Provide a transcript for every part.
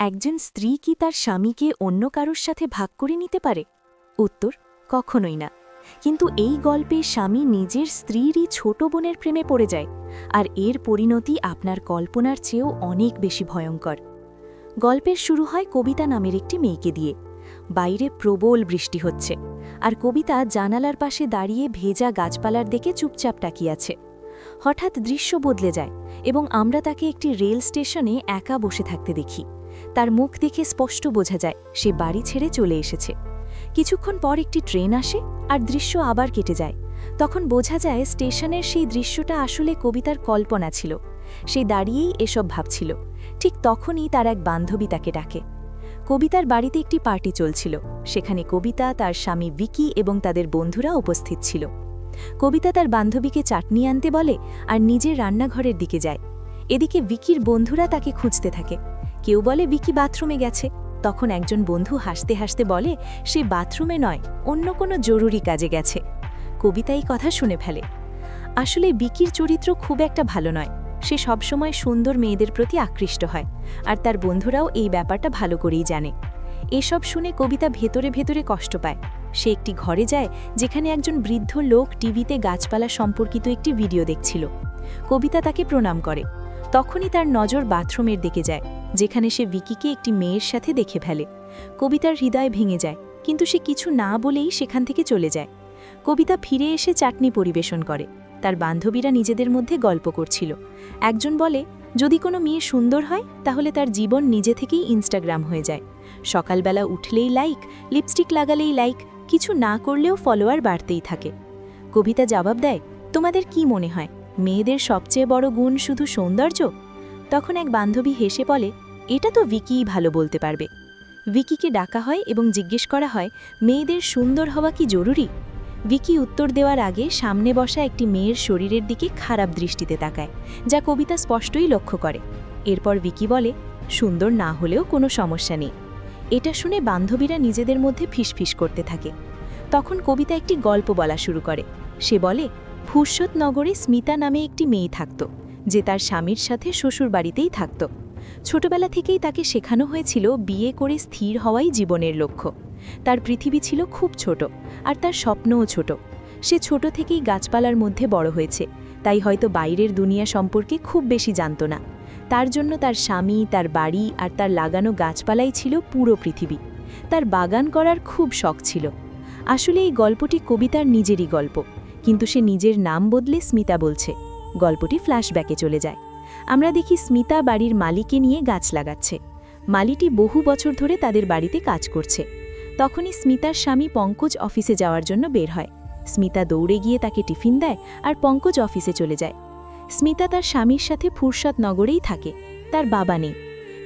একজন স্ত্রী কি তার স্বামীকে অন্য কারোর সাথে ভাগ করে নিতে পারে? উত্তর, কখনোই না। কিন্তু এই গল্পে স্বামী নিজের স্ত্রীরই ছোট বোনের প্রেমে পড়ে যায়, আর এর পরিণতি আপনার কল্পনার চেয়েও অনেক বেশি ভয়ঙ্কর। গল্পের শুরু হয় কবিতা নামের একটি মেয়েকে দিয়ে। বাইরে প্রবল বৃষ্টি হচ্ছে, আর কবিতা জানালার পাশে দাঁড়িয়ে ভেজা গাছপালার দিকে চুপচাপ তাকিয়ে আছে। হঠাৎ দৃশ্য বদলে যায় এবং আমরা তাকে একটি রেল স্টেশনে একা বসে থাকতে দেখি। তার মুখ দেখে স্পষ্ট বোঝা যায় সে বাড়ি ছেড়ে চলে এসেছে। কিছুক্ষণ পর একটি ট্রেন আসে আর দৃশ্য আবার কেটে যায়। তখন বোঝা যায় স্টেশনের সেই দৃশ্যটা আসলে কবিতার কল্পনা ছিল। সে দাঁড়িয়েই এসব ভাবছিল। ঠিক তখনই তার এক বান্ধবী তাকে ডাকে। কবিতার বাড়িতে একটি পার্টি চলছিল। সেখানে কবিতা, তার স্বামী ভিকি এবং তাদের বন্ধুরা উপস্থিত ছিল। কবিতা তার বান্ধবীকে চাটনি আনতে বলে আর নিজের রান্নাঘরের দিকে যায়। এদিকে ভিকির বন্ধুরা তাকে খুঁজতে থাকে। কেউ বলে ভিকি বাথরুমে গেছে। তখন একজন বন্ধু হাসতে হাসতে বলে সে বাথরুমে নয়, অন্য কোনো জরুরি কাজে গেছে। কবিতা এই কথা শুনে ফেলে। আসলে ভিকির চরিত্র খুব একটা ভালো নয়। সে সবসময় সুন্দর মেয়েদের প্রতি আকৃষ্ট হয়, আর তার বন্ধুরাও এই ব্যাপারটা ভালো করেই জানে। এসব শুনে কবিতা ভেতরে ভেতরে কষ্ট পায়। সে একটি ঘরে যায় যেখানে একজন বৃদ্ধ লোক টিভিতে গাছপালা সম্পর্কিত একটি ভিডিও দেখছিল। কবিতা তাকে প্রণাম করে। তখনই তার নজর বাথরুমের দিকে যায়, যেখানে সে ভিকিকে একটি মেয়ের সাথে দেখে ফেলে। কবিতার হৃদয় ভেঙে যায়, কিন্তু সে কিছু না বলেই সেখান থেকে চলে যায়। কবিতা ফিরে এসে চাটনি পরিবেশন করে। তার বান্ধবীরা নিজেদের মধ্যে গল্প করছিল। একজন বলে, যদি কোনো মেয়ে সুন্দর হয় তাহলে তার জীবন নিজে থেকেই ইনস্টাগ্রাম হয়ে যায়। সকালবেলা উঠলেই লাইক, লিপস্টিক লাগালেই লাইক, কিছু না করলেও ফলোয়ার বাড়তেই থাকে। কবিতা জবাব দেয়, তোমাদের কি মনে হয় মেয়েদের সবচেয়ে বড় গুণ শুধু সৌন্দর্য? তখন এক বান্ধবী হেসে বলে, এটা তো ভিকিই ভালো বলতে পারবে। ভিকিকে ডাকা হয় এবং জিজ্ঞেস করা হয়, মেয়েদের সুন্দর হওয়া কি জরুরি? ভিকি উত্তর দেওয়ার আগে সামনে বসা একটি মেয়ের শরীরের দিকে খারাপ দৃষ্টিতে তাকায়, যা কবিতা স্পষ্টই লক্ষ্য করে। এরপর ভিকি বলে, সুন্দর না হলেও কোনো সমস্যা নেই। এটা শুনে বান্ধবীরা নিজেদের মধ্যে ফিসফিস করতে থাকে। তখন কবিতা একটি গল্প বলা শুরু করে। সে বলে, ফুরসতনগরে স্মিতা নামে একটি মেয়ে থাকত, যে তার স্বামীর সাথে শ্বশুর বাড়িতেই থাকত। ছোটবেলা থেকেই তাকে শেখানো হয়েছিল বিয়ে করে স্থির হওয়াই জীবনের লক্ষ্য। তার পৃথিবী ছিল খুব ছোট, আর তার স্বপ্নও ছোট। সে ছোট থেকেই গাছপালার মধ্যে বড় হয়েছে, তাই হয়তো বাইরের দুনিয়া সম্পর্কে খুব বেশি জানত না। তার জন্য তার স্বামী, তার বাড়ি আর তার লাগানো গাছপালাই ছিল পুরো পৃথিবী। তার বাগান করার খুব শখ ছিল। আসলে এই গল্পটি কবিতার নিজেরই গল্প, কিন্তু সে নিজের নাম বদলে স্মিতা বলছে। গল্পটি ফ্ল্যাশব্যাকে চলে যায়। আমরা দেখি স্মিতা বাড়ির মালিকে নিয়ে গাছ লাগাচ্ছে। মালিটি বহু বছর ধরে তাদের বাড়িতে কাজ করছে। তখনই স্মিতার স্বামী পঙ্কজ অফিসে যাওয়ার জন্য বের হয়। স্মিতা দৌড়ে গিয়ে তাকে টিফিন দেয়, আর পঙ্কজ অফিসে চলে যায়। স্মিতা তার স্বামীর সাথে ফুরসতনগরেই থাকে। তার বাবা নেই।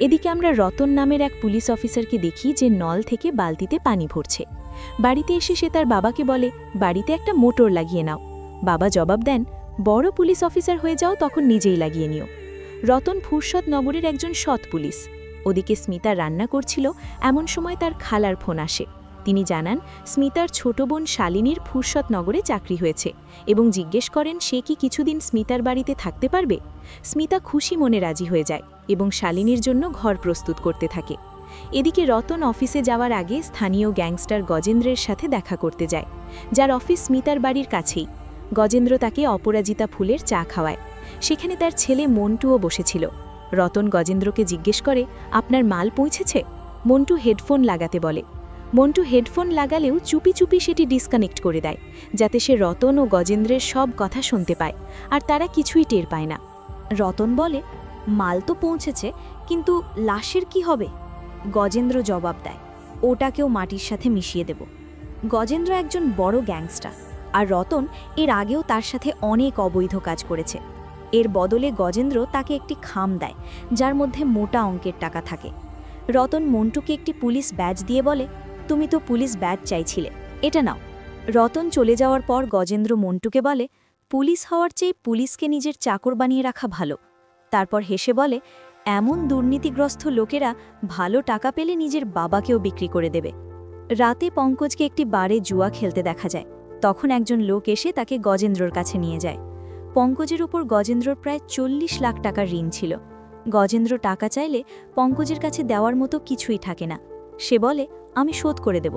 এদিকে আমরা রতন নামের এক পুলিশ অফিসারকে দেখি, যে নল থেকে বালতিতে পানি ভরছে। বাড়িতে এসে সে তার বাবাকে বলে, বাড়িতে একটা মোটর লাগিয়ে নাও। বাবা জবাব দেন, বড় পুলিশ অফিসার হয়ে যাও, তখন নিজেই লাগিয়ে নিও। রতন ফুরসতনগরের একজন সৎ পুলিশ। ওদিকে স্মিতা রান্না করছিল, এমন সময় তার খালার ফোন আসে। তিনি জানান স্মিতার ছোট বোন শালিনীর ফুরসতনগরে চাকরি হয়েছে, এবং জিজ্ঞেস করেন সে কি কিছুদিন স্মিতার বাড়িতে থাকতে পারবে। স্মিতা খুশি মনে রাজি হয়ে যায় এবং শালিনীর জন্য ঘর প্রস্তুত করতে থাকে। এদিকে রতন অফিসে যাওয়ার আগে স্থানীয় গ্যাংস্টার গজেন্দ্রের সাথে দেখা করতে যায়, যার অফিস স্মিতার বাড়ির কাছেই। গজেন্দ্র তাকে অপরাজিতা ফুলের চা খাওয়ায়। সেখানে তার ছেলে মন্টুও বসেছিল। রতন গজেন্দ্রকে জিজ্ঞেস করে, আপনার মাল পৌঁছেছে? মন্টু হেডফোন লাগাতে বলে। মন্টু হেডফোন লাগালেও চুপি চুপি সেটি ডিসকানেক্ট করে দেয়, যাতে সে রতন ও গজেন্দ্রের সব কথা শুনতে পায়, আর তারা কিছুই টের পায় না। রতন বলে, মাল তো পৌঁছেছে, কিন্তু লাশের কি হবে? গজেন্দ্র জবাব দেয়, ওটাকেও মাটির সাথে মিশিয়ে দেব। গজেন্দ্র একজন বড় গ্যাংস্টার, আর রতন এর আগেও তার সাথে অনেক অবৈধ কাজ করেছে। এর বদলে গজেন্দ্র তাকে একটি খাম দেয়, যার মধ্যে মোটা অঙ্কের টাকা থাকে। রতন মন্টুকে একটি পুলিশ ব্যাজ দিয়ে বলে, তুমি তো পুলিশ ব্যাজ চাইছিলে, এটা নাও। রতন চলে যাওয়ার পর গজেন্দ্র মন্টুকে বলে, পুলিশ হওয়ার চেয়ে পুলিশকে নিজের চাকর বানিয়ে রাখা ভালো। তারপর হেসে বলে, এমন দুর্নীতিগ্রস্ত লোকেরা ভালো টাকা পেলে নিজের বাবাকেও বিক্রি করে দেবে। রাতে পঙ্কজকে একটি বারে জুয়া খেলতে দেখা যায়। তখন একজন লোক এসে তাকে গজেন্দ্রর কাছে নিয়ে যায়। পঙ্কজের উপর গজেন্দ্রর প্রায় 40 লাখ টাকার ঋণ ছিল। গজেন্দ্র টাকা চাইলে পঙ্কজের কাছে দেওয়ার মতো কিছুই থাকে না। সে বলে, আমি শোধ করে দেব।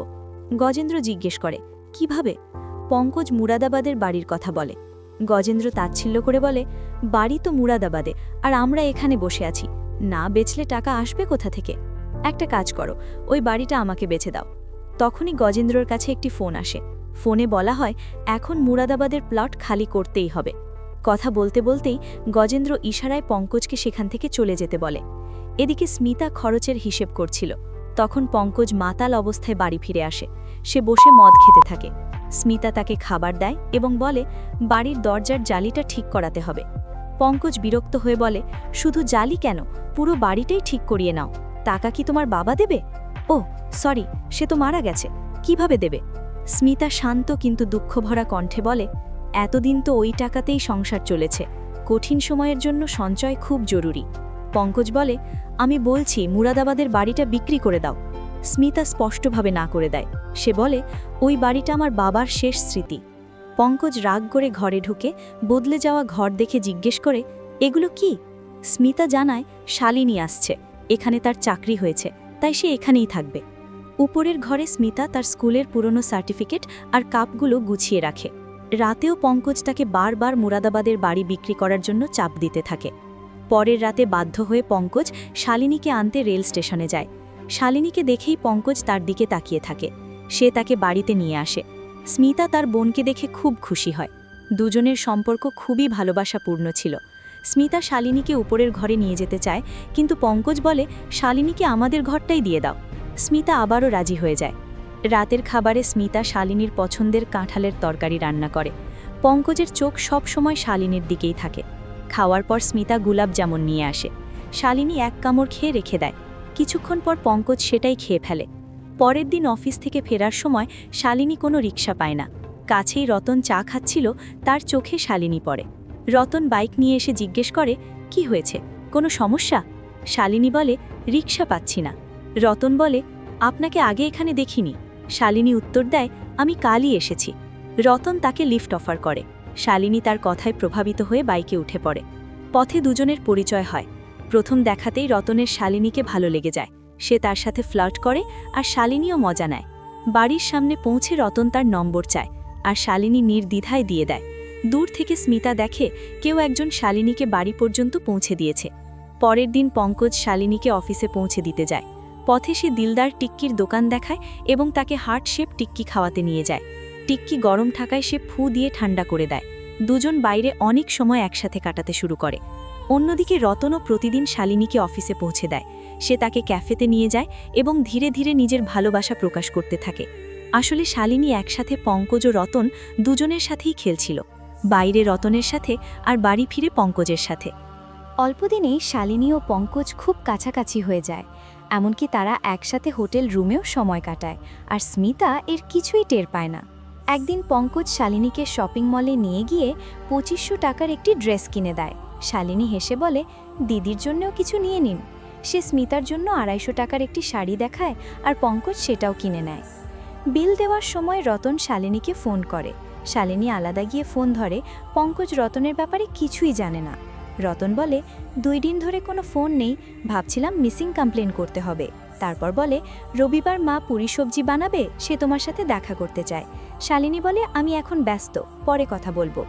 গজেন্দ্র জিজ্ঞেস করে, কিভাবে? পঙ্কজ মুরাদাবাদের বাড়ির কথা বলে। গজেন্দ্র তাচ্ছিল্য করে বলে, বাড়ি তো মুরাদাবাদে, আর আমরা এখানে বসে আছি, না বেচলে টাকা আসবে কোথা থেকে? একটা কাজ করো, ওই বাড়িটা আমাকে বেচে দাও। তখনই গজেন্দ্রর কাছে একটি ফোন আসে। ফোনে বলা হয় এখন মুরাদাবাদের প্লট খালি করতেই হবে। কথা বলতে বলতেই গজেন্দ্র ইশারায় পঙ্কজকে সেখান থেকে চলে যেতে বলে। এদিকে স্মিতা খরচের হিসেব করছিল। তখন পঙ্কজ মাতাল অবস্থায় বাড়ি ফিরে আসে। সে বসে মদ খেতে থাকে। স্মিতা তাকে খাবার দেয় এবং বলে, বাড়ির দরজার জালিটা ঠিক করাতে হবে। পঙ্কজ বিরক্ত হয়ে বলে, শুধু জালি কেন, পুরো বাড়িটাই ঠিক করিয়ে নাও। টাকা কি তোমার বাবা দেবে? ও সরি, সে তো মারা গেছে, কিভাবে দেবে? স্মিতা শান্ত কিন্তু দুঃখভরা কণ্ঠে বলে, এতদিন তো ওই টাকাতেই সংসার চলেছে, কঠিন সময়ের জন্য সঞ্চয় খুব জরুরি। পঙ্কজ বলে, আমি বলছি মুরাদাবাদের বাড়িটা বিক্রি করে দাও। স্মিতা স্পষ্টভাবে না করে দেয়। সে বলে, ওই বাড়িটা আমার বাবার শেষ স্মৃতি। পঙ্কজ রাগ করে ঘরে ঢুকে বদলে যাওয়া ঘর দেখে জিজ্ঞেস করে, এগুলো কি? স্মিতা জানায়, শালিনী আসছে, এখানে তার চাকরি হয়েছে, তাই সে এখানেই থাকবে। উপরের ঘরে স্মিতা তার স্কুলের পুরনো সার্টিফিকেট আর কাপগুলো গুছিয়ে রাখে। রাতেও পঙ্কজ তাকে বারবার মুরাদাবাদের বাড়ি বিক্রি করার জন্য চাপ দিতে থাকে। পরের রাতে বাধ্য হয়ে পঙ্কজ শালিনীকে আনতে রেল স্টেশনে যায়। শালিনীকে দেখেই পঙ্কজ তার দিকে তাকিয়ে থাকে। সে তাকে বাড়িতে নিয়ে আসে। স্মিতা তার বোনকে দেখে খুব খুশি হয়। দুজনের সম্পর্ক খুবই ভালোবাসাপূর্ণ ছিল। স্মিতা শালিনীকে উপরের ঘরে নিয়ে যেতে চায়, কিন্তু পঙ্কজ বলে, শালিনীকে আমাদের ঘরটাই দিয়ে দাও। স্মিতা আবারও রাজি হয়ে যায়। রাতের খাবারে স্মিতা শালিনীর পছন্দের কাঁঠালের তরকারি রান্না করে। পঙ্কজের চোখ সব সময় শালিনীর দিকেই থাকে। খাওয়ার পর স্মিতা গুলাব জামুন নিয়ে আসে। শালিনী এক কামড় খেয়ে রেখে দেয়। কিছুক্ষণ পর পঙ্কজ সেটাই খেয়ে ফেলে। পরের দিন অফিস থেকে ফেরার সময় শালিনী কোনো রিকশা পায় না। কাছেই রতন চা খাচ্ছিল, তার চোখে শালিনী পড়ে। রতন বাইক নিয়ে এসে জিজ্ঞেস করে, কি হয়েছে, কোনো সমস্যা? শালিনী বলে, রিকশা পাচ্ছি না। রতন বলে, আপনাকে আগে এখানে দেখিনি। শালিনী উত্তর দেয়, আমি কালই এসেছি। রতন তাকে লিফট অফার করে। শালিনী তার কথায় প্রভাবিত হয়ে বাইকে উঠে পড়ে। পথে দুজনের পরিচয় হয়। প্রথম দেখাতেই রতনের শালিনীকে ভালো লেগে যায়। সে তার সাথে ফ্লার্ট করে আর শালিনীও মজা নেয়। বাড়ির সামনে পৌঁছে রতন তার নম্বর চায়, আর শালিনী নির্দ্বিধায় দিয়ে দেয়। দূর থেকে স্মিতা দেখে কেউ একজন শালিনীকে বাড়ি পর্যন্ত পৌঁছে দিয়েছে। পরের দিন পঙ্কজ শালিনীকে অফিসে পৌঁছে দিতে যায়। পথে সে দিলদার টিক্কির দোকান দেখায় এবং তাকে হার্ট শেপ টিক্কি খাওয়াতে নিয়ে যায়। টিক্কি গরম থাকায় সে ফু দিয়ে ঠান্ডা করে দেয়। দুজন বাইরে অনেক সময় একসাথে কাটাতে শুরু করে। অন্যদিকে রতনও প্রতিদিন শালিনীকে অফিসে পৌঁছে দেয়। সে তাকে ক্যাফেতে নিয়ে যায় এবং ধীরে ধীরে নিজের ভালোবাসা প্রকাশ করতে থাকে। আসলে শালিনী একসাথে পঙ্কজ ও রতন দুজনের সাথেই খেলছিল, বাইরে রতনের সাথে আর বাড়ি ফিরে পঙ্কজের সাথে। অল্পদিনেই শালিনী ও পঙ্কজ খুব কাছাকাছি হয়ে যায়। এমনকি তারা একসাথে হোটেল রুমেও সময় কাটায়, আর স্মিতা এর কিছুই টের পায় না। একদিন পঙ্কজ শালিনীকে শপিং মলে নিয়ে গিয়ে 2500 টাকার একটি ড্রেস কিনে দেয়। শালিনী হেসে বলে, দিদির জন্যও কিছু নিয়ে নিন। সে স্মিতার জন্য 250 টাকার একটি শাড়ি দেখায়, আর পঙ্কজ সেটাও কিনে নেয়। বিল দেওয়ার সময় রতন শালিনীকে ফোন করে। শালিনী আলাদা গিয়ে ফোন ধরে। পঙ্কজ রতনের ব্যাপারে কিছুই জানে না। রতন বলে, 2 দিন ধরে কোনো ফোন নেই, ভাবছিলাম মিসিং কমপ্লেন করতে হবে। তারপর বলে, রবিবার মা পুরি সবজি বানাবে, সে তোমার সাথে দেখা করতে চায়। শালিনী বলে, আমি এখন ব্যস্ত, পরে কথা বলবো।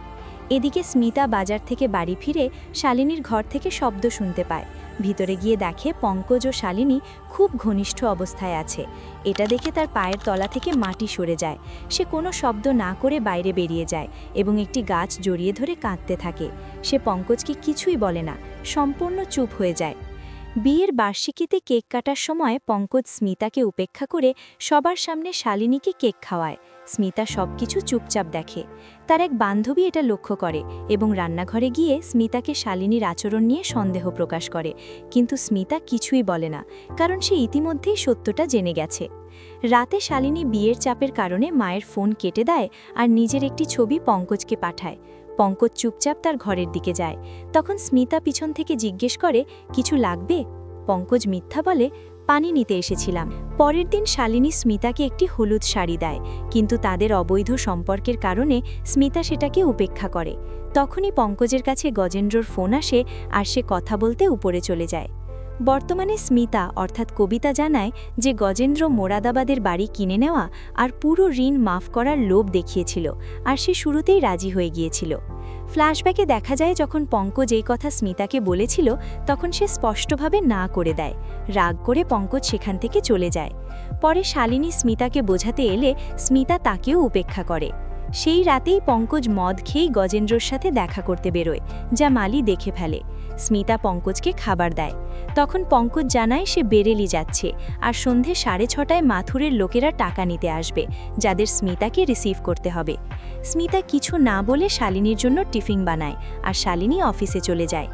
এদিকে স্মিতা বাজার থেকে বাড়ি ফিরে শালিনীর ঘর থেকে শব্দ শুনতে পায়। ভিতরে গিয়ে দেখে পঙ্কজ ও শালিনী খুব ঘনিষ্ঠ অবস্থায় আছে। এটা দেখে তার পায়ের তলা থেকে মাটি সরে যায়। সে কোনো শব্দ না করে বাইরে বেরিয়ে যায় এবং একটি গাছ জড়িয়ে ধরে কাঁদতে থাকে। সে পঙ্কজকে কিছুই বলে না, সম্পূর্ণ চুপ হয়ে যায়। বিয়ের বার্ষিকীতে কেক কাটার সময় পঙ্কজ স্মিতাকে উপেক্ষা করে সবার সামনে শালিনীকে কেক খাওয়ায়। স্মিতা সবকিছু চুপচাপ দেখে। তার এক বান্ধবী এটা লক্ষ্য করে এবং রান্নাঘরে গিয়ে স্মিতাকে শালিনীর আচরণ নিয়ে সন্দেহ প্রকাশ করে, কিন্তু স্মিতা কিছুই বলে না, কারণ সে ইতিমধ্যেই সত্যটা জেনে গেছে। রাতে শালিনী বিয়ের চাপের কারণে মায়ের ফোন কেটে দেয় আর নিজের একটি ছবি পঙ্কজকে পাঠায়। পঙ্কজ চুপচাপ তার ঘরের দিকে যায়। তখন স্মিতা পিছন থেকে জিজ্ঞেস করে, কিছু লাগবে? পঙ্কজ মিথ্যা বলে, পানি নিতে এসেছিলাম। পরের দিন শালিনী স্মিতাকে একটি হলুদ শাড়ি দেয়, কিন্তু তাদের অবৈধ সম্পর্কের কারণে স্মিতা সেটাকে উপেক্ষা করে। তখনই পঙ্কজের কাছে গজেন্দ্রর ফোন আসে আর সে কথা বলতে উপরে চলে যায়। বর্তমানে স্মিতা অর্থাৎ কবিতা জানায় যে গজেন্দ্র মোরাদাবাদের বাড়ি কিনে নেওয়া আর পুরো ঋণ মাফ করার লোভ দেখিয়েছিল, আর সে শুরুতেই রাজি হয়ে গিয়েছিল। ফ্ল্যাশব্যাকে দেখা যায় যখন পঙ্কজ এই কথা স্মিতাকে বলেছিল তখন সে স্পষ্টভাবে না করে দেয়। রাগ করে পঙ্কজ সেখান থেকে চলে যায়। পরে শালিনী স্মিতাকে বোঝাতে এলে স্মিতা তাকেও উপেক্ষা করে। সেই রাতেই পঙ্কজ মদ খেয়েই গজেন্দ্রর সাথে দেখা করতে বেরোয়, যা মালি দেখে ফেলে। স্মিতা পঙ্কজকে খাবার দেয়। তখন পঙ্কজ জানায় সে বেরেলি যাচ্ছে আর সন্ধে 6:30টায় মাথুরের লোকেরা টাকা নিতে আসবে, যাদের স্মিতাকে রিসিভ করতে হবে। স্মিতা কিছু না বলে শালিনীর জন্য টিফিন বানায় আর শালিনী অফিসে চলে যায়।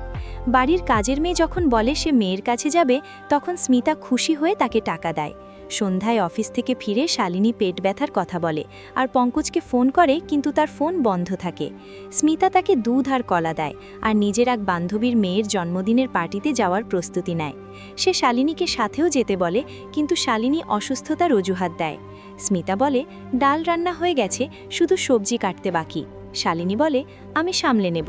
বাড়ির কাজের মেয়ে যখন বলে সে মেয়ের কাছে যাবে, তখন স্মিতা খুশি হয়ে তাকে টাকা দেয়। সন্ধ্যায় অফিস থেকে ফিরে শালিনী পেট ব্যথার কথা বলে আর পঙ্কজকে ফোন করে, কিন্তু তার ফোন বন্ধ থাকে। স্মিতা তাকে দুধ আর কলা দেয় আর নিজের এক বান্ধবীর মেয়ের জন্মদিনের পার্টিতে যাওয়ার প্রস্তুতি নেয়। সে শালিনীকে সাথেও যেতে বলে, কিন্তু শালিনী অসুস্থতার অজুহাত দেয়। স্মিতা বলে ডাল রান্না হয়ে গেছে, শুধু সবজি কাটতে বাকি। শালিনী বলে আমি সামলে নেব।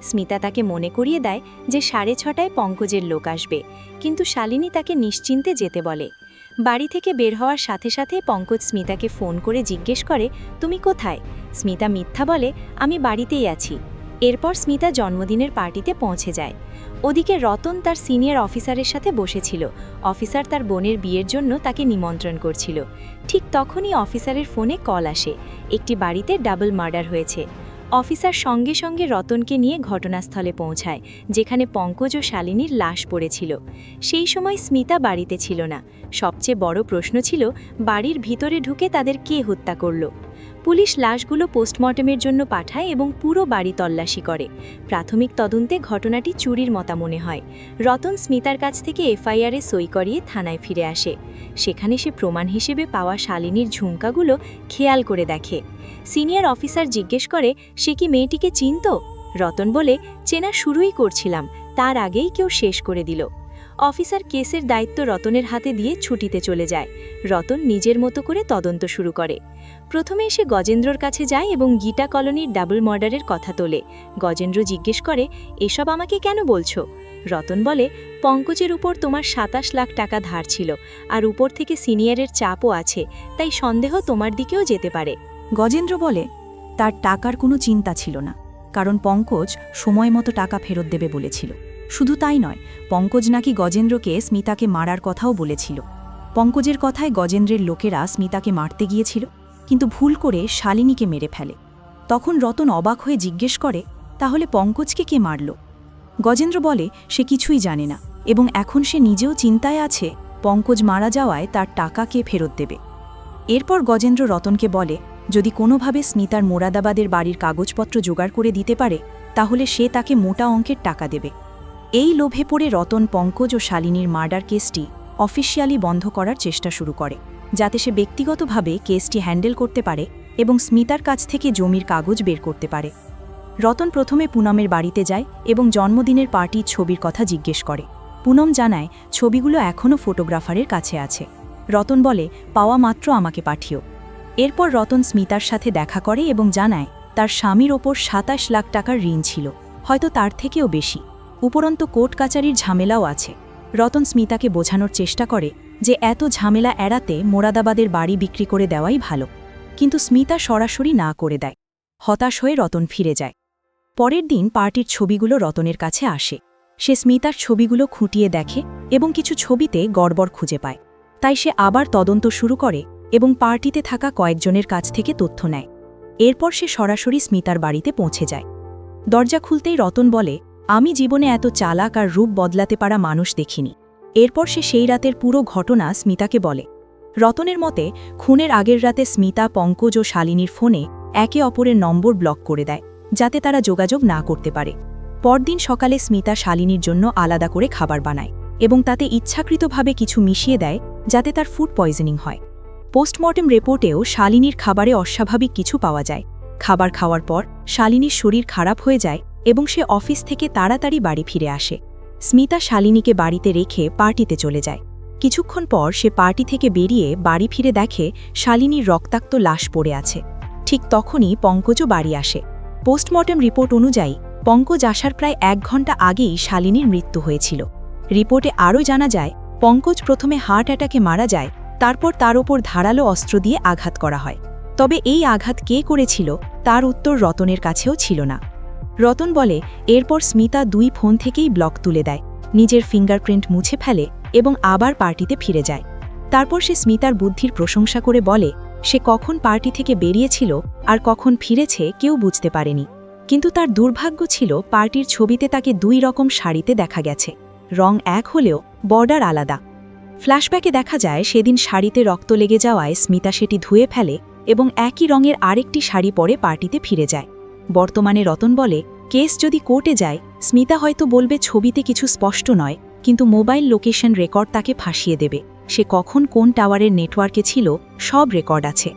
স্মিতা তাকে মনে করিয়ে দেয় যে 6:30টায় পঙ্কজের লোক আসবে, কিন্তু শালিনী তাকে নিশ্চিন্তে যেতে বলে। বাড়ি থেকে বের হওয়ার সাথে সাথে পঙ্কজ স্মিতাকে ফোন করে জিজ্ঞেস করে তুমি কোথায়। স্মিতা মিথ্যা বলে আমি বাড়িতেই আছি। এরপর স্মিতা জন্মদিনের পার্টিতে পৌঁছে যায়। ওদিকে রতন তার সিনিয়র অফিসারের সাথে বসেছিল। অফিসার তার বোনের বিয়ের জন্য তাকে নিমন্ত্রণ করছিল। ঠিক তখনই অফিসারের ফোনে কল আসে, একটি বাড়িতে ডাবল মার্ডার হয়েছে। অফিসার সঙ্গে সঙ্গে রতনকে নিয়ে ঘটনাস্থলে পৌঁছায়, যেখানে পঙ্কজ ও শালিনীর লাশ পড়েছিল। সেই সময় স্মিতা বাড়িতে ছিল না। সবচেয়ে বড় প্রশ্ন ছিল বাড়ির ভিতরে ঢুকে তাদের কে হত্যা করল। পুলিশ লাশগুলো পোস্টমর্টেমের জন্য পাঠায় এবং পুরো বাড়ি তল্লাশি করে। প্রাথমিক তদন্তে ঘটনাটি চুরির মতা মনে হয়। রতন স্মিতার কাছ থেকে এফআইআরে সই করিয়ে থানায় ফিরে আসে। সেখানে সে প্রমাণ হিসেবে পাওয়া শালিনীর ঝুমকাগুলো খেয়াল করে দেখে। সিনিয়র অফিসার জিজ্ঞেস করে সে কি মেয়েটিকে চিনত। রতন বলে চেনা শুরুই করছিলাম, তার আগেই কেউ শেষ করে দিল। অফিসার কেসের দায়িত্ব রতনের হাতে দিয়ে ছুটিতে চলে যায়। রতন নিজের মতো করে তদন্ত শুরু করে। প্রথমে সে গজেন্দ্রর কাছে যায় এবং গীতা কলোনির ডাবল মার্ডারের কথা তোলে। গজেন্দ্র জিজ্ঞেস করে এসব আমাকে কেন বলছো। রতন বলে পঙ্কজের উপর তোমার 27 লাখ টাকা ধার ছিল, আর উপর থেকে সিনিয়রের চাপও আছে, তাই সন্দেহ তোমার দিকেও যেতে পারে। গজেন্দ্র বলে তার টাকার কোনো চিন্তা ছিল না, কারণ পঙ্কজ সময় মতো টাকা ফেরত দেবে বলেছিল। শুধু তাই নয়, পঙ্কজ নাকি গজেন্দ্রকে স্মিতাকে মারার কথাও বলেছিল। পঙ্কজের কথায় গজেন্দ্রের লোকেরা স্মিতাকে মারতে গিয়েছিল, কিন্তু ভুল করে শালিনীকে মেরে ফেলে। তখন রতন অবাক হয়ে জিজ্ঞেস করে তাহলে পঙ্কজকে কে মারল। গজেন্দ্র বলে সে কিছুই জানে না এবং এখন সে নিজেও চিন্তায় আছে পঙ্কজ মারা যাওয়ায় তার টাকা কে ফেরত দেবে। এরপর গজেন্দ্র রতনকে বলে যদি কোনোভাবে স্মিতার মোরাদাবাদের বাড়ির কাগজপত্র জোগাড় করে দিতে পারে তাহলে সে তাকে মোটা অঙ্কের টাকা দেবে। এই লোভে পড়ে রতন পঙ্কজ ও শালিনীর মার্ডার কেসটি অফিসিয়ালি বন্ধ করার চেষ্টা শুরু করে, যাতে সে ব্যক্তিগতভাবে কেসটি হ্যান্ডেল করতে পারে এবং স্মিতার কাছ থেকে জমির কাগজ বের করতে পারে। রতন প্রথমে পুনমের বাড়িতে যায় এবং জন্মদিনের পার্টির ছবির কথা জিজ্ঞেস করে। পুনম জানায় ছবিগুলো এখনও ফটোগ্রাফারের কাছে আছে। রতন বলে পাওয়া মাত্র আমাকে পাঠিও। এরপর রতন স্মিতার সাথে দেখা করে এবং জানায় তার স্বামীর ওপর 27 লাখ টাকার ঋণ ছিল, হয়তো তার থেকেও বেশি। উপরন্ত কোর্ট কাচারির ঝামেলাও আছে। রতন স্মিতাকে বোঝানোর চেষ্টা করে যে এত ঝামেলা এড়াতে মোরাদাবাদের বাড়ি বিক্রি করে দেওয়াই ভালো, কিন্তু স্মিতা সরাসরি না করে দেয়। হতাশ হয়ে রতন ফিরে যায়। পরের দিন পার্টির ছবিগুলো রতনের কাছে আসে। সে স্মিতার ছবিগুলো খুঁটিয়ে দেখে এবং কিছু ছবিতে গড়বড় খুঁজে পায়। তাই সে আবার তদন্ত শুরু করে এবং পার্টিতে থাকা কয়েকজনের কাছ থেকে তথ্য নেয়। এরপর সে সরাসরি স্মিতার বাড়িতে পৌঁছে যায়। দরজা খুলতেই রতন বলে আমি জীবনে এত চালাক আর রূপ বদলাতে পারা মানুষ দেখিনি। এরপর সে সেই রাতের পুরো ঘটনা স্মিতাকে বলে। রতনের মতে খুনের আগের রাতে স্মিতা পঙ্কজ ও শালিনীর ফোনে একে অপরের নম্বর ব্লক করে দেয়, যাতে তারা যোগাযোগ না করতে পারে। পরদিন সকালে স্মিতা শালিনীর জন্য আলাদা করে খাবার বানায় এবং তাতে ইচ্ছাকৃতভাবে কিছু মিশিয়ে দেয় যাতে তার ফুড পয়জনিং হয়। পোস্টমর্টেম রিপোর্টেও শালিনীর খাবারে অস্বাভাবিক কিছু পাওয়া যায়। খাবার খাওয়ার পর শালিনীর শরীর খারাপ হয়ে যায় এবং সে অফিস থেকে তাড়াতাড়ি বাড়ি ফিরে আসে। স্মিতা শালিনীকে বাড়িতে রেখে পার্টিতে চলে যায়। কিছুক্ষণ পর সে পার্টি থেকে বেরিয়ে বাড়ি ফিরে দেখে শালিনীর রক্তাক্ত লাশ পড়ে আছে। ঠিক তখনই পঙ্কজও বাড়ি আসে। পোস্টমর্টেম রিপোর্ট অনুযায়ী পঙ্কজ আসার প্রায় 1 ঘণ্টা আগেই শালিনীর মৃত্যু হয়েছিল। রিপোর্টে আরও জানা যায়, পঙ্কজ প্রথমে হার্ট অ্যাটাকে মারা যায়, তারপর তার ওপর ধারালো অস্ত্র দিয়ে আঘাত করা হয়। তবে এই আঘাত কে করেছিল তার উত্তর রতনের কাছেও ছিল না। রতন বলে, এরপর স্মিতা 2 ফোন থেকেই ব্লক তুলে দেয়, নিজের ফিঙ্গারপ্রিন্ট মুছে ফেলে এবং আবার পার্টিতে ফিরে যায়। তারপর সে স্মিতার বুদ্ধির প্রশংসা করে বলে, সে কখন পার্টি থেকে বেরিয়েছিল আর কখন ফিরেছে কেউ বুঝতে পারেনি। কিন্তু তার দুর্ভাগ্য ছিল পার্টির ছবিতে তাকে 2 রকম শাড়িতে দেখা গেছে, রং এক হলেও বর্ডার আলাদা। ফ্ল্যাশব্যাকে দেখা যায় সেদিন শাড়িতে রক্ত লেগে যাওয়ায় স্মিতা সেটি ধুয়ে ফেলে এবং একই রঙের আরেকটি শাড়ি পরে পার্টিতে ফিরে যায়। বর্তমানে রতন বলে, কেস যদি কোর্টে যায় স্মিতা হয়তো বলবে ছবিতে কিছু স্পষ্ট নয়, কিন্তু মোবাইল লোকেশন রেকর্ড তাকে ফাঁসিয়ে দেবে। সে কখন কোন টাওয়ারের নেটওয়ার্কে ছিল সব রেকর্ড আছে।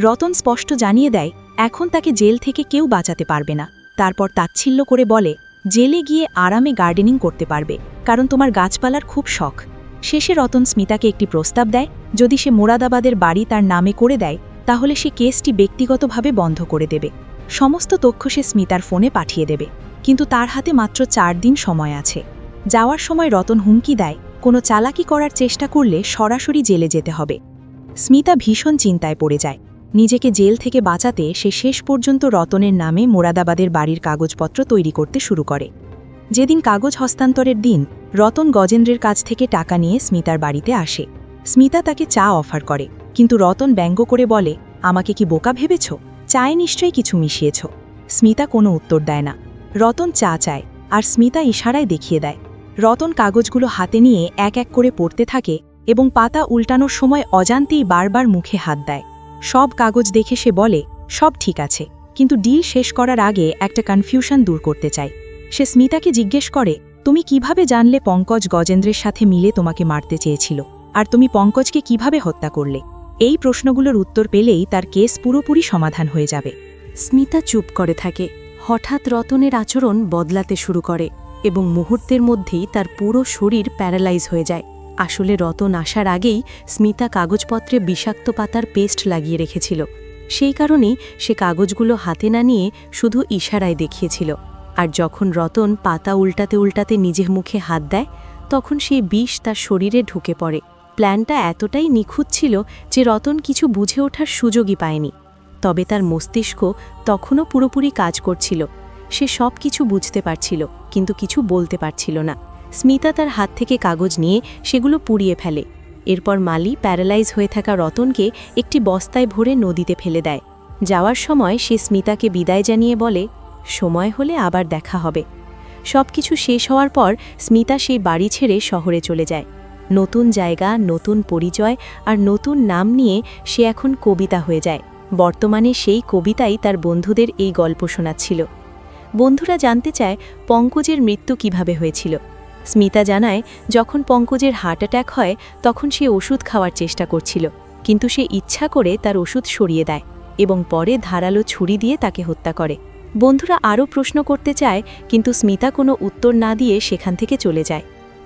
রতন স্পষ্ট জানিয়ে দেয়, এখন তাকে জেল থেকে কেউ বাঁচাতে পারবে না। তারপর তাচ্ছিল্য করে বলে, জেলে গিয়ে আরামে গার্ডেনিং করতে পারবে, কারণ তোমার গাছপালার খুব শখ। শেষে রতন স্মিতাকে একটি প্রস্তাব দেয়, যদি সে মোরাদাবাদের বাড়ি তার নামে করে দেয় তাহলে সে কেসটি ব্যক্তিগতভাবে বন্ধ করে দেবে। সমস্ত তথ্য সে স্মিতার ফোনে পাঠিয়ে দেবে, কিন্তু তার হাতে মাত্র 4 দিন সময় আছে। যাওয়ার সময় রতন হুমকি দেয়, কোনো চালাকি করার চেষ্টা করলে সরাসরি জেলে যেতে হবে। স্মিতা ভীষণ চিন্তায় পড়ে যায়। নিজেকে জেল থেকে বাঁচাতে সে শেষ পর্যন্ত রতনের নামে মোরাদাবাদের বাড়ির কাগজপত্র তৈরি করতে শুরু করে। যেদিন কাগজ হস্তান্তরের দিন, রতন গজেন্দ্রের কাছ থেকে টাকা নিয়ে স্মিতার বাড়িতে আসে। স্মিতা তাকে চা অফার করে, কিন্তু রতন ব্যঙ্গ করে বলে, আমাকে কি বোকা ভেবেছ? চায়ে নিশ্চয়ই কিছু মিশিয়েছ। স্মিতা কোনো উত্তর দেয় না। রতন চা চায় আর স্মিতা ইশারায় দেখিয়ে দেয়। রতন কাগজগুলো হাতে নিয়ে এক এক করে পড়তে থাকে এবং পাতা উল্টানোর সময় অজান্তেই বারবার মুখে হাত দেয়। সব কাগজ দেখে সে বলে, সব ঠিক আছে, কিন্তু ডিল শেষ করার আগে একটা কনফিউশন দূর করতে চাই। সে স্মিতাকে জিজ্ঞেস করে, তুমি কিভাবে জানলে পঙ্কজ গজেন্দ্রের সাথে মিলে তোমাকে মারতে চেয়েছিল, আর তুমি পঙ্কজকে কিভাবে হত্যা করলে? এই প্রশ্নগুলোর উত্তর পেলেই তার কেস পুরোপুরি সমাধান হয়ে যাবে। স্মিতা চুপ করে থাকে। হঠাৎ রতনের আচরণ বদলাতে শুরু করে এবং মুহূর্তের মধ্যেই তার পুরো শরীর প্যারালাইজ হয়ে যায়। আসলে রতন আসার আগেই স্মিতা কাগজপত্রে বিষাক্ত পাতার পেস্ট লাগিয়ে রেখেছিল। সেই কারণেই সে কাগজগুলো হাতে না নিয়ে শুধু ইশারায় দেখিয়েছিল। আর যখন রতন পাতা উল্টাতে উল্টাতে নিজের মুখে হাত দেয়, তখন সেই বিষ তার শরীরে ঢুকে পড়ে। প্ল্যানটা এতটাই নিখুঁত ছিল যে রতন কিছু বুঝে ওঠার সুযোগই পায়নি। তবে তার মস্তিষ্ক তখনও পুরোপুরি কাজ করছিল। সে সব কিছু বুঝতে পারছিল, কিন্তু কিছু বলতে পারছিল না। স্মিতা তার হাত থেকে কাগজ নিয়ে সেগুলো পুড়িয়ে ফেলে। এরপর মালি প্যারালাইজ হয়ে থাকা রতনকে একটি বস্তায় ভরে নদীতে ফেলে দেয়। যাওয়ার সময় সে স্মিতাকে বিদায় জানিয়ে বলে, সময় হলে আবার দেখা হবে। সব কিছু শেষ হওয়ার পর স্মিতা সেই বাড়ি ছেড়ে শহরে চলে যায়। নতুন জায়গা, নতুন পরিচয় আর নতুন নাম নিয়ে সে এখন কবিতা হয়ে যায়। বর্তমানে সেই কবিতাই তার বন্ধুদের এই গল্প শোনাচ্ছিল। বন্ধুরা জানতে চায় পঙ্কজের মৃত্যু কিভাবে হয়েছিল। স্মিতা জানায়, যখন পঙ্কজের হার্ট অ্যাটাক হয় তখন সে ওষুধ খাওয়ার চেষ্টা করছিল, কিন্তু সে ইচ্ছা করে তার ওষুধ সরিয়ে দেয় এবং পরে ধারালো ছুরি দিয়ে তাকে হত্যা করে। বন্ধুরা আরও প্রশ্ন করতে চায়, কিন্তু স্মিতা কোনো উত্তর না দিয়ে সেখান থেকে চলে যায়।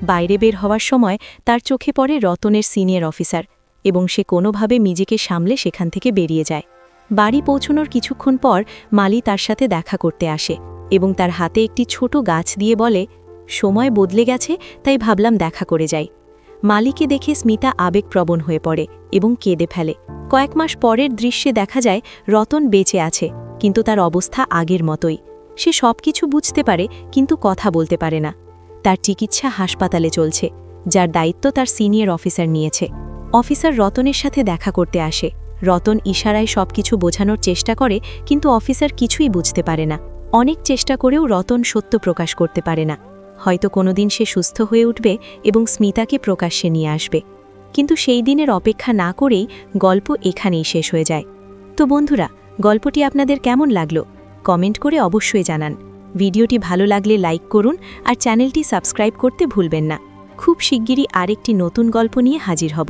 বাইরে বের হওয়ার সময় তার চোখে পড়ে রতনের সিনিয়র অফিসার এবং সে কোনোভাবে নিজেকে সামলে সেখান থেকে বেরিয়ে যায়। বাড়ি পৌঁছানোর কিছুক্ষণ পর মালি তার সাথে দেখা করতে আসে এবং তার হাতে একটি ছোট গাছ দিয়ে বলে, সময় বদলে গেছে, তাই ভাবলাম দেখা করে যাই। মালিকে দেখে স্মিতা আবেগপ্রবণ হয়ে পড়ে এবং কেঁদে ফেলে। কয়েক মাস পরের দৃশ্যে দেখা যায় রতন বেঁচে আছে, কিন্তু তার অবস্থা আগের মতোই। সে সব কিছু বুঝতে পারে, কিন্তু কথা বলতে পারে না। তার চিকিৎসা হাসপাতালে চলছে, যার দায়িত্ব তার সিনিয়র অফিসার নিয়েছে। অফিসার রতনের সাথে দেখা করতে আসে। রতন ইশারায় সবকিছু বোঝানোর চেষ্টা করে, কিন্তু অফিসার কিছুই বুঝতে পারে না। অনেক চেষ্টা করেও রতন সত্য প্রকাশ করতে পারে না। হয়তো কোনোদিন সে সুস্থ হয়ে উঠবে এবং স্মিতাকে প্রকাশ্যে নিয়ে আসবে, কিন্তু সেই দিনের অপেক্ষা না করেই গল্প এখানেই শেষ হয়ে যায়। তো বন্ধুরা, গল্পটি আপনাদের কেমন লাগলো কমেন্ট করে অবশ্যই জানান। ভিডিওটি ভালো লাগলে লাইক করুন আর চ্যানেলটি সাবস্ক্রাইব করতে ভুলবেন না। খুব শিগগিরই আরেকটি নতুন গল্প নিয়ে হাজির হব।